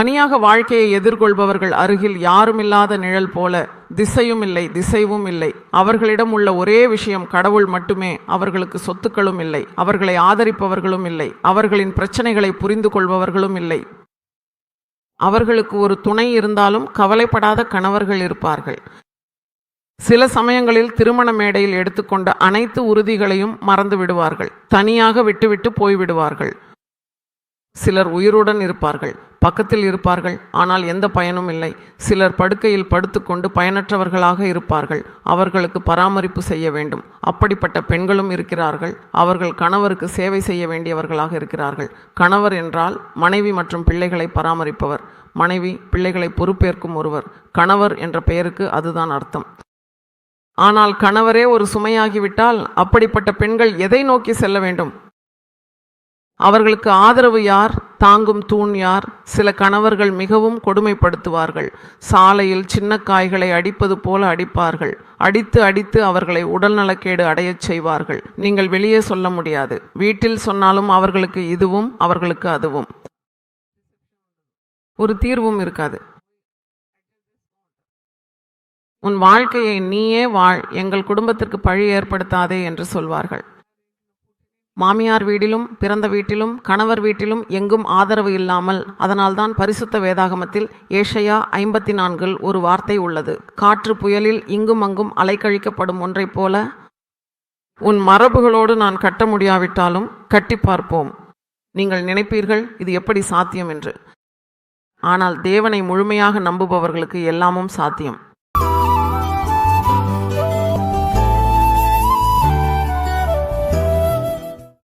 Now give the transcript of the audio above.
தனியாக வாழ்க்கையை எதிர்கொள்பவர்கள் அருகில் யாருமில்லாத நிழல் போல, திசையும் இல்லை திசைவும் இல்லை. அவர்களிடம் உள்ள ஒரே விஷயம் கடவுள் மட்டுமே. அவர்களுக்கு சொத்துக்களும் இல்லை, அவர்களை ஆதரிப்பவர்களும் இல்லை, அவர்களின் பிரச்சனைகளை புரிந்து கொள்பவர்களும் இல்லை. அவர்களுக்கு ஒரு துணை இருந்தாலும் கவலைப்படாத கணவர்கள் இருப்பார்கள். சில சமயங்களில் திருமண மேடையில் எடுத்துக்கொண்ட அனைத்து உறுதிகளையும் மறந்து விடுவார்கள். தனியாக விட்டுவிட்டு போய்விடுவார்கள். சிலர் உயிருடன் இருப்பார்கள், பக்கத்தில் இருப்பார்கள், ஆனால் எந்த பயனும் இல்லை. சிலர் படுக்கையில் படுத்துக்கொண்டு பயனற்றவர்களாக இருப்பார்கள். அவர்களுக்கு பராமரிப்பு செய்ய வேண்டும். அப்படிப்பட்ட பெண்களும் இருக்கிறார்கள். அவர்கள் கணவருக்கு சேவை செய்ய வேண்டியவர்களாக இருக்கிறார்கள். கணவர் என்றால் மனைவி மற்றும் பிள்ளைகளை பராமரிப்பவர். மனைவி பிள்ளைகளை பொறுப்பேற்கும் ஒருவர். கணவர் என்ற பெயருக்கு அதுதான் அர்த்தம். ஆனால் கணவரே ஒரு சுமையாகிவிட்டால் அப்படிப்பட்ட பெண்கள் எதை நோக்கி செல்ல வேண்டும்? அவர்களுக்கு ஆதரவு யார்? தாங்கும் தூண் யார்? சில கணவர்கள் மிகவும் கொடுமைப்படுத்துவார்கள். சாலையில் சின்ன காய்களை அடிப்பது போல அடிப்பார்கள். அடித்து அடித்து அவர்களை உடல்நலக்கேடு அடையச் செய்வார்கள். நீங்கள் வெளியே சொல்ல முடியாது. வீட்டில் சொன்னாலும் அவர்களுக்கு இதுவும் அவர்களுக்கு அதுவும். ஒரு தீர்வும் இருக்காது. உன் வாழ்க்கையை நீயே வாழ், எங்கள் குடும்பத்திற்கு பழி ஏற்படுத்தாதே என்று சொல்வார்கள். மாமியார் வீட்டிலும் பிறந்த வீட்டிலும் கணவர் வீட்டிலும் எங்கும் ஆதரவு இல்லாமல், அதனால்தான் பரிசுத்த வேதாகமத்தில் ஏசாயா 54 ஒரு வார்த்தை உள்ளது. காற்று புயலில் இங்கும் அங்கும் அலைக்கழிக்கப்படும் ஒன்றைப் போல உன் மரபுகளோடு நான் கட்ட முடியாவிட்டாலும் கட்டி பார்ப்போம். நீங்கள் நினைப்பீர்கள் இது எப்படி சாத்தியம் என்று. ஆனால் தேவனை முழுமையாக நம்புபவர்களுக்கு எல்லாமும் சாத்தியம்.